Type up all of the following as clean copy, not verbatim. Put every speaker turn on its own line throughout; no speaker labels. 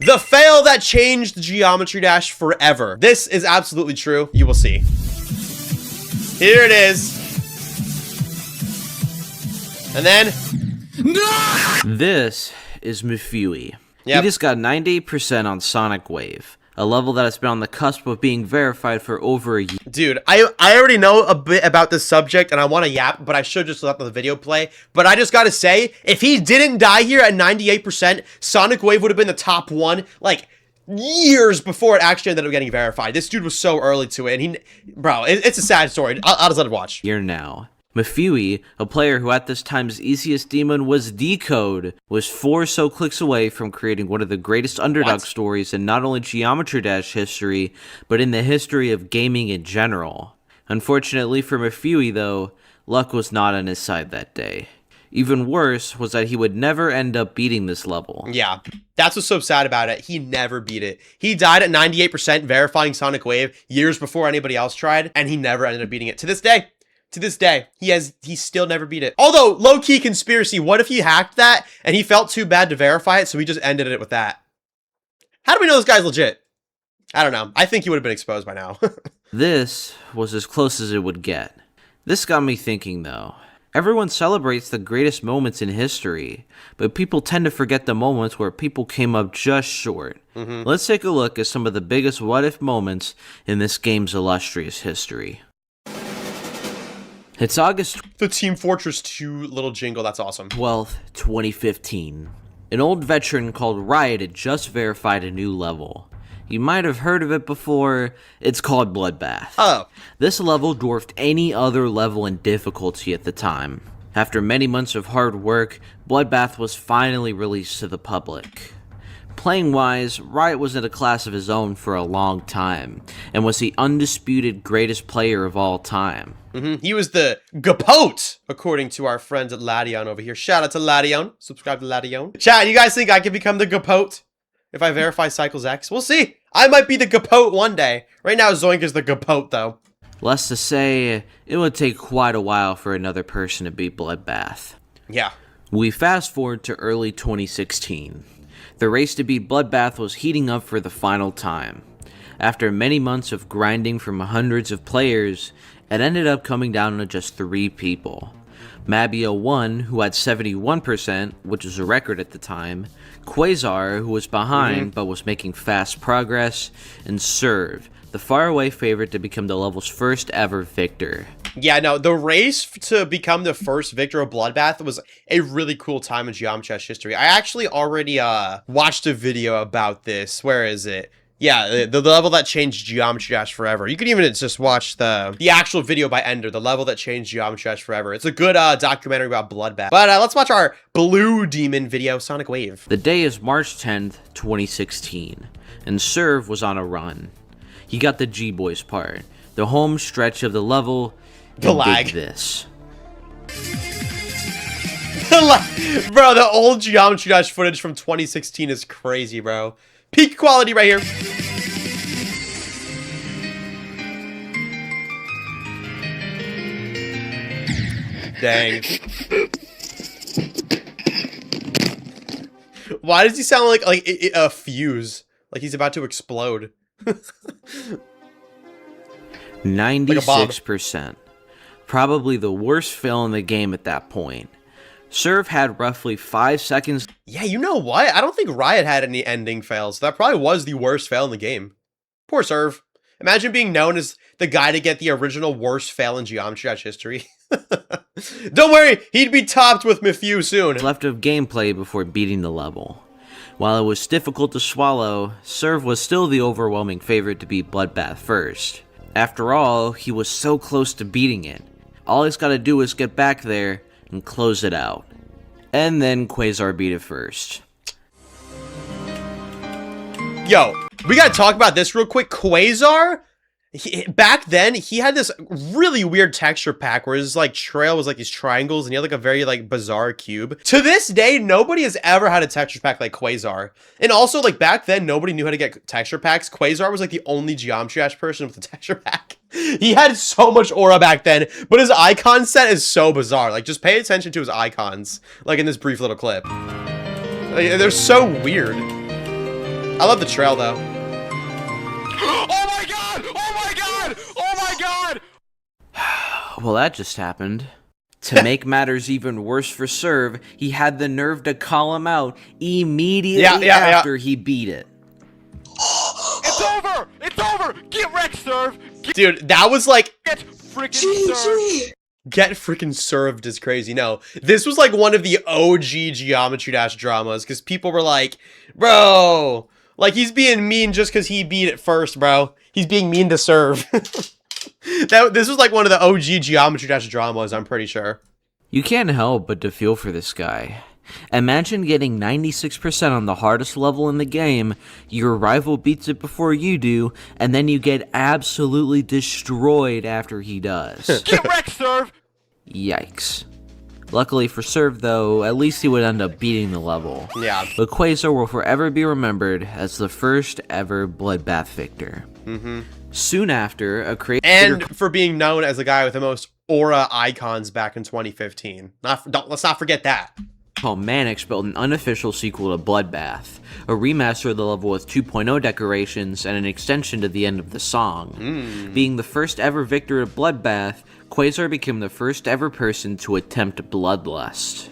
The fail that changed Geometry Dash forever. This is absolutely true. You will see. Here it is. And then...
This is Mefewe.
Yep.
He just got 98% on Sonic Wave, a level that has been on the cusp of being verified for over a year.
Dude, I already know a bit about this subject and I want to yap, but I should just let the video play. But I just gotta say, if he didn't die here at 98%, Sonic Wave would have been the top one, like, years before it actually ended up getting verified. This dude was so early to it, and bro, it's a sad story. I'll just let it watch.
Here now. Mefewe, a player who at this time's easiest demon was Decode, was 4 so clicks away from creating one of the greatest underdog stories in not only Geometry Dash history, but in the history of gaming in general. Unfortunately for Mefewe though, luck was not on his side that day. Even worse was that he would never end up beating this level.
Yeah, that's what's so sad about it. He never beat it. He died at 98% verifying Sonic Wave years before anybody else tried, and he never ended up beating it. To this day, he still never beat it. Although, low-key conspiracy, what if he hacked that and he felt too bad to verify it, so he just ended it with that? How do we know this guy's legit? I don't know. I think he would have been exposed by now.
This was as close as it would get. This got me thinking though. Everyone celebrates the greatest moments in history, but people tend to forget the moments where people came up just short. Let's take a look at some of the biggest what-if moments in this game's illustrious history. It's August
The Team Fortress 2 little jingle, that's awesome.
12th, 2015. An old veteran called Riot had just verified a new level. You might have heard of it before. It's called Bloodbath.
Oh.
This level dwarfed any other level in difficulty at the time. After many months of hard work, Bloodbath was finally released to the public. Playing-wise, Riot was in a class of his own for a long time, and was the undisputed greatest player of all time.
He was the GOAT, according to our friends at Lation over here. Shout out to Lation. Subscribe to Lation. Chat, you guys think I can become the GOAT if I verify Cycles X? We'll see. I might be the GOAT one day. Right now, Zoink is the GOAT, though.
Less to say, it would take quite a while for another person to beat Bloodbath.
Yeah.
We fast forward to early 2016. The race to beat Bloodbath was heating up for the final time. After many months of grinding from hundreds of players, it ended up coming down to just 3 people. Mabio1, who had 71%, which was a record at the time, Quazar, who was behind but was making fast progress, and Serve, the faraway favorite to become the level's first ever victor.
Yeah, no, the race to become the first victor of Bloodbath was a really cool time in Geometry Dash history. I actually already watched a video about this. Where is it? Yeah, the level that changed Geometry Dash forever. You can even just watch the actual video by Ender, the level that changed Geometry Dash forever. It's a good documentary about Bloodbath. But let's watch our Blue Demon video, Sonic Wave.
The day is March 10th, 2016, and Serve was on a run. He got the G-Boys part, the home stretch of the level,
the lag.
Did this.
Bro, the old Geometry Dash footage from 2016 is crazy, bro. Peak quality right here. Dang. Why does he sound like a fuse? Like he's about to explode.
96%. Probably the worst fail in the game at that point. Serve had roughly 5 seconds.
Yeah, you know what? I don't think Riot had any ending fails. That probably was the worst fail in the game. Poor Serve. Imagine being known as the guy to get the original worst fail in Geometry Dash history. Don't worry, he'd be topped with Mefewe soon.
Left of gameplay before beating the level. While it was difficult to swallow, Serve was still the overwhelming favorite to beat Bloodbath first. After all, he was so close to beating it. All he's gotta do is get back there and close it out. And then Quazar beat it first.
Yo, we gotta talk about this real quick. Quazar, back then, he had this really weird texture pack where his like trail was like these triangles and he had like a very like bizarre cube. To this day, nobody has ever had a texture pack like Quazar. And also like back then, nobody knew how to get texture packs. Quazar was like the only Geometry Dash person with a texture pack. He had so much aura back then, but his icon set is so bizarre. Like just pay attention to his icons, like in this brief little clip. Like, they're so weird. I love the trail though.
Oh my god! Oh my god! Oh my god!
Well, that just happened. To make matters even worse for Serve, he had the nerve to call him out immediately after he beat it.
It's over! It's over! Get wrecked, Serve!
Dude, that was like...
Get freaking served!
Get freaking served is crazy. No, this was like one of the OG Geometry Dash dramas, because people were like, bro, like he's being mean just because he beat it first, bro. He's being mean to Serve. This was like one of the OG Geometry Dash dramas, I'm pretty sure.
You can't help but to feel for this guy. Imagine getting 96% on the hardest level in the game, your rival beats it before you do, and then you get absolutely destroyed after he does.
Get wrecked, Serve!
Yikes. Luckily for Serve, though, at least he would end up beating the level.
Yeah.
But Quazar will forever be remembered as the first ever Bloodbath victor. Soon after, a creator...
And for being known as the guy with the most aura icons back in 2015. Let's not forget that.
Called Manix built an unofficial sequel to Bloodbath, a remaster of the level with 2.0 decorations and an extension to the end of the song. Being the first ever victor of Bloodbath, Quazar became the first ever person to attempt Bloodlust.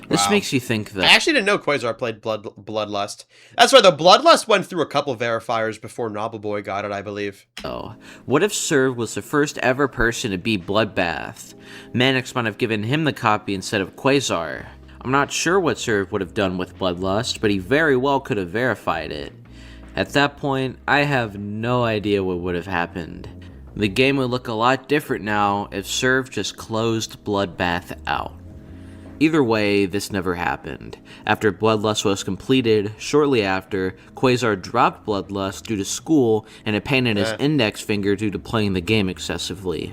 This makes you think that...
I actually didn't know Quazar played Bloodlust. That's right, the Bloodlust went through a couple verifiers before Knobbelboy got it, I believe.
Oh, what if Serve was the first ever person to beat Bloodbath? Manix might have given him the copy instead of Quazar. I'm not sure what Serve would have done with Bloodlust, but he very well could have verified it. At that point, I have no idea what would have happened. The game would look a lot different now if Serve just closed Bloodbath out. Either way, this never happened. After Bloodlust was completed, shortly after, Quazar dropped Bloodlust due to school and it painted his index finger due to playing the game excessively.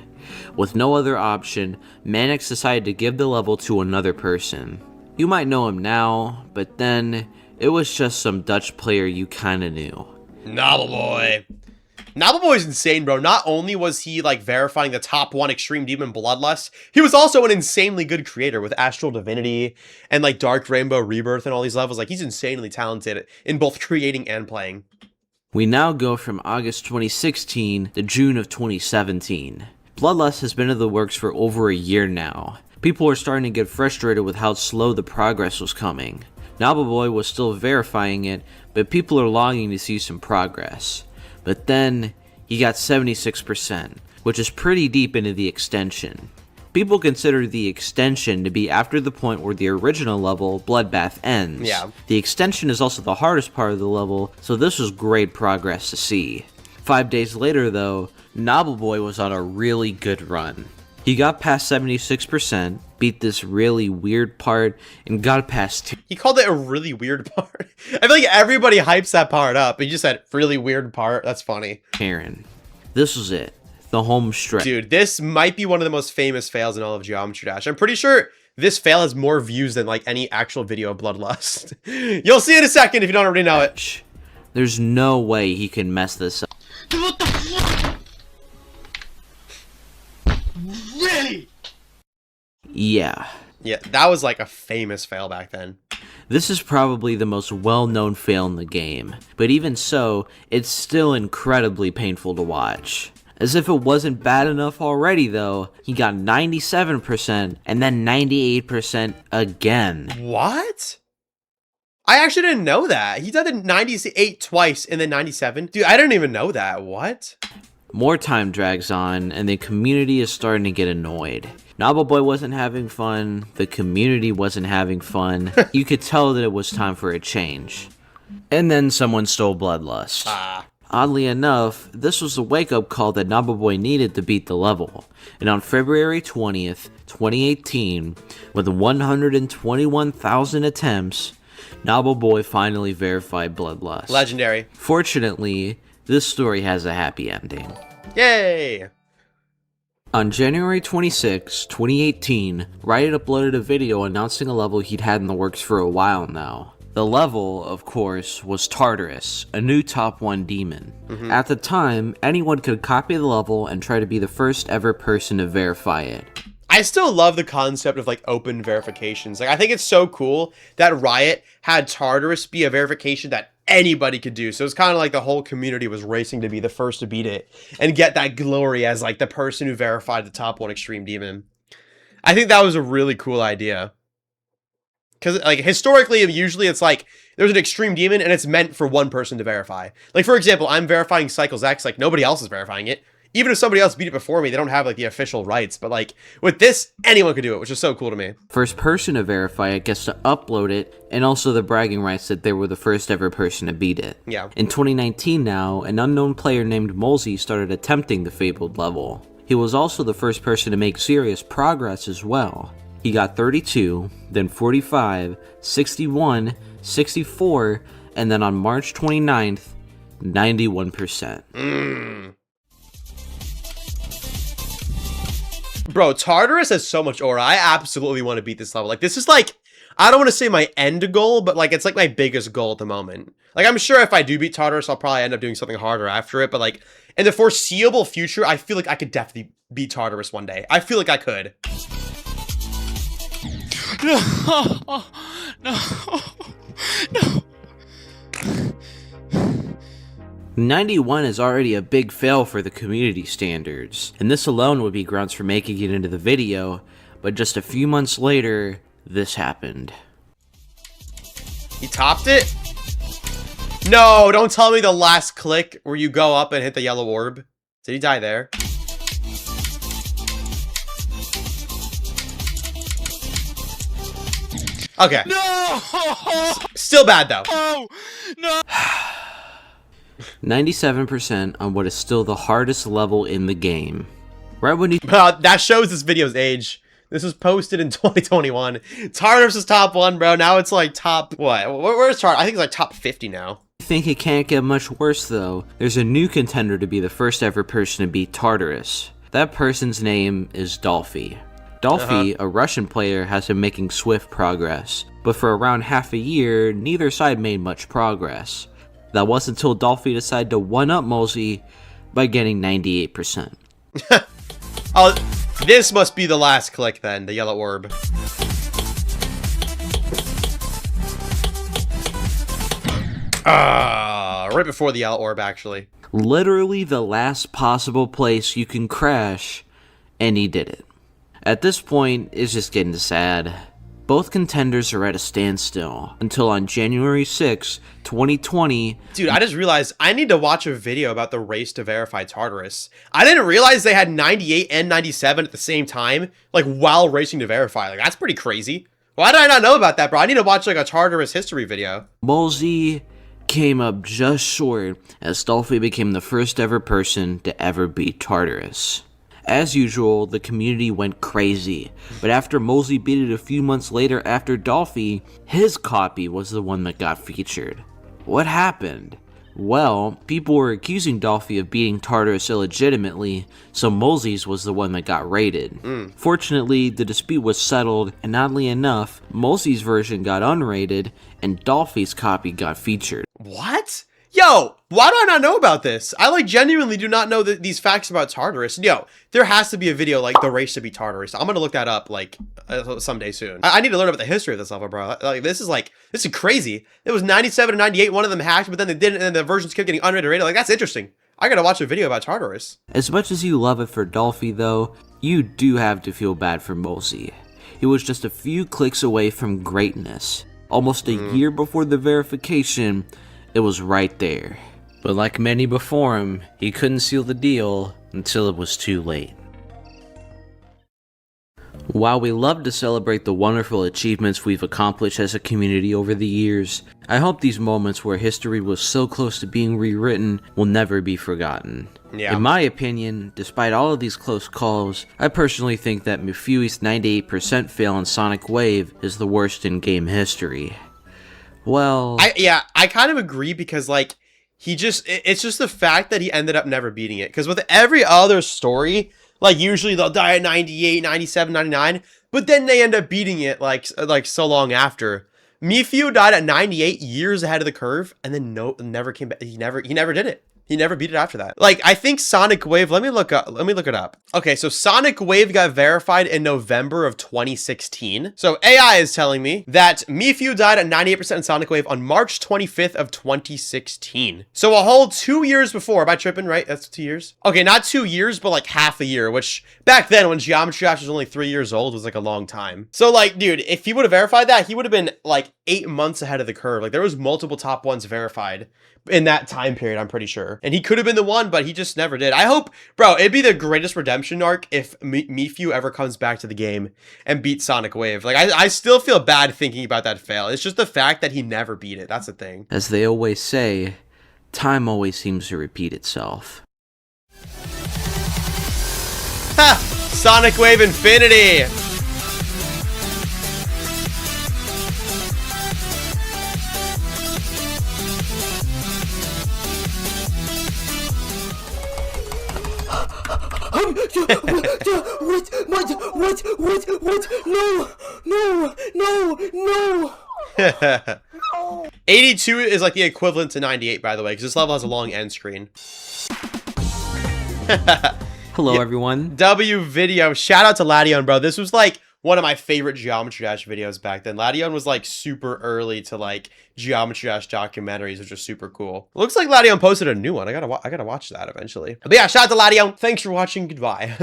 With no other option, Manix decided to give the level to another person. You might know him now, but then, it was just some Dutch player you kinda knew.
Knobbelboy. Knobbelboy's insane, bro. Not only was he, like, verifying the top 1 Extreme Demon Bloodlust, he was also an insanely good creator with Astral Divinity and, like, Dark Rainbow Rebirth and all these levels. Like, he's insanely talented in both creating and playing.
We now go from August 2016 to June of 2017. Bloodlust has been in the works for over a year now. People are starting to get frustrated with how slow the progress was coming. Knobbelboy was still verifying it, but people are longing to see some progress. But then, he got 76%, which is pretty deep into the extension. People consider the extension to be after the point where the original level, Bloodbath, ends.
Yeah.
The extension is also the hardest part of the level, so this was great progress to see. 5 days later though, Knobbelboy was on a really good run. He got past 76%, beat this really weird part, and got past
He called it a really weird part. I feel like everybody hypes that part up. He just said, really weird part. That's funny.
Karen. This was it. The home stretch.
Dude, this might be one of the most famous fails in all of Geometry Dash. I'm pretty sure this fail has more views than, like, any actual video of Bloodlust. You'll see in a second if you don't already know it.
There's no way he can mess this up.
Dude, what the fuck? Really?
Yeah.
Yeah, that was like a famous fail back then.
This is probably the most well-known fail in the game, but even so, it's still incredibly painful to watch. As if it wasn't bad enough already though, he got 97% and then 98% again.
What? I actually didn't know that. He did the 98 twice and then 97. Dude, I didn't even know that. What?
More time drags on, and the community is starting to get annoyed. Knobbelboy wasn't having fun, the community wasn't having fun. You could tell that it was time for a change. And then someone stole Bloodlust. Oddly enough, this was the wake-up call that Knobbelboy needed to beat the level. And on February 20th, 2018, with 121,000 attempts, Knobbelboy finally verified Bloodlust.
Legendary.
Fortunately, this story has a happy ending.
Yay!
On January 26, 2018, Riot uploaded a video announcing a level he'd had in the works for a while now. The level, of course, was Tartarus, a new top 1 demon. At the time, anyone could copy the level and try to be the first ever person to verify it.
I still love the concept of, like, open verifications. Like, I think it's so cool that Riot had Tartarus be a verification that anybody could do. So it's kind of like the whole community was racing to be the first to beat it and get that glory as like the person who verified the top 1 extreme demon. I think that was a really cool idea. Because like historically, usually it's like there's an extreme demon and it's meant for one person to verify. Like for example, I'm verifying Cycles X, like nobody else is verifying it. Even if somebody else beat it before me, they don't have like the official rights. But like with this, anyone could do it, which is so cool to me.
First person to verify it gets to upload it, and also the bragging rights that they were the first ever person to beat it.
Yeah.
In 2019 now, an unknown player named Molzy started attempting the fabled level. He was also the first person to make serious progress as well. He got 32, then 45, 61, 64, and then on March 29th, 91%.
Bro, Tartarus has so much aura. I absolutely want to beat this level. Like, this is like, I don't want to say my end goal, but like, it's like my biggest goal at the moment. Like, I'm sure if I do beat Tartarus, I'll probably end up doing something harder after it. But like, in the foreseeable future, I feel like I could definitely beat Tartarus one day. I feel like I could.
No, no, no.
91 is already a big fail for the community standards, and this alone would be grounds for making it into the video, but just a few months later, this happened.
He topped it? No, don't tell me the last click where you go up and hit the yellow orb. Did he die there? Okay.
No!
Still bad though.
Oh, no!
97% on what is still the hardest level in the game. Right when you
That shows this video's age. This was posted in 2021. Tartarus is top 1, bro. Now it's like top, what? Where's Tartarus? I think it's like top 50 now.
think it can't get much worse though, there's a new contender to be the first ever person to beat Tartarus. That person's name is Dolphy. Dolphy, a Russian player, has been making swift progress, but for around half a year, neither side made much progress. That wasn't until Dolphy decided to one-up Molzy by getting 98%.
Oh, this must be the last click then, the yellow orb. Right before the yellow orb, actually.
Literally the last possible place you can crash, and he did it. At this point, it's just getting sad. Both contenders are at a standstill until on January 6, 2020.
Dude, I just realized I need to watch a video about the race to verify Tartarus. I didn't realize they had 98 and 97 at the same time, like while racing to verify. Like, that's pretty crazy. Why did I not know about that, bro? I need to watch like a Tartarus history video.
Molzy came up just short as Dolphy became the first ever person to ever beat Tartarus. As usual, the community went crazy, but after Molzy beat it a few months later after Dolphy, his copy was the one that got featured. What happened? Well, people were accusing Dolphy of beating Tartarus illegitimately, so Molzy's was the one that got raided. Fortunately, the dispute was settled, and oddly enough, Molzy's version got unrated, and Dolphy's copy got featured.
What? Yo, why do I not know about this? I like genuinely do not know these facts about Tartarus. Yo, there has to be a video like the race to beat Tartarus. I'm gonna look that up like someday soon. I need to learn about the history of this level, bro. Like this is crazy. It was 97 and 98. One of them hacked, but then they didn't, and the versions kept getting unrated. Like that's interesting. I gotta watch a video about Tartarus.
As much as you love it for Dolphy though, you do have to feel bad for Molzy. He was just a few clicks away from greatness. Almost a year before the verification, it was right there. But like many before him, he couldn't seal the deal until it was too late. While we love to celebrate the wonderful achievements we've accomplished as a community over the years, I hope these moments where history was so close to being rewritten will never be forgotten.
Yeah.
In my opinion, despite all of these close calls, I personally think that Mefewe's 98% fail on Sonic Wave is the worst in game history. Well,
I kind of agree because like it's just the fact that he ended up never beating it. Because with every other story, like usually they'll die at 98, 97, 99, but then they end up beating it like so long after. Mefewe died at 98 years ahead of the curve, and then never came back. He never did it. He never beat it after that. Like, I think Sonic Wave, let me look it up. Okay, so Sonic Wave got verified in November of 2016. So AI is telling me that Mefewe died at 98% in Sonic Wave on March 25th of 2016. So a whole 2 years before. Am I tripping, right? That's 2 years? Okay, not 2 years, but like half a year, which back then when Geometry Dash was only 3 years old was like a long time. So like, dude, if he would have verified that, he would have been like 8 months ahead of the curve. Like there was multiple top ones verified in that time period, I'm pretty sure. And he could have been the one, but he just never did. I hope, bro, it'd be the greatest redemption arc if Mefewe ever comes back to the game and beats Sonic Wave. Like, I still feel bad thinking about that fail. It's just the fact that he never beat it. That's the thing.
As they always say, time always seems to repeat itself.
Ha! Sonic Wave Infinity!
No!
82 is like the equivalent to 98, by the way, because this level has a long end screen.
Hello, everyone.
W video. Shout out to Lation, bro. This was like one of my favorite Geometry Dash videos back then. Lation was like super early to like Geometry Dash documentaries, which was super cool. Looks like Lation posted a new one. I gotta watch that eventually. But yeah, shout out to Lation. Thanks for watching. Goodbye.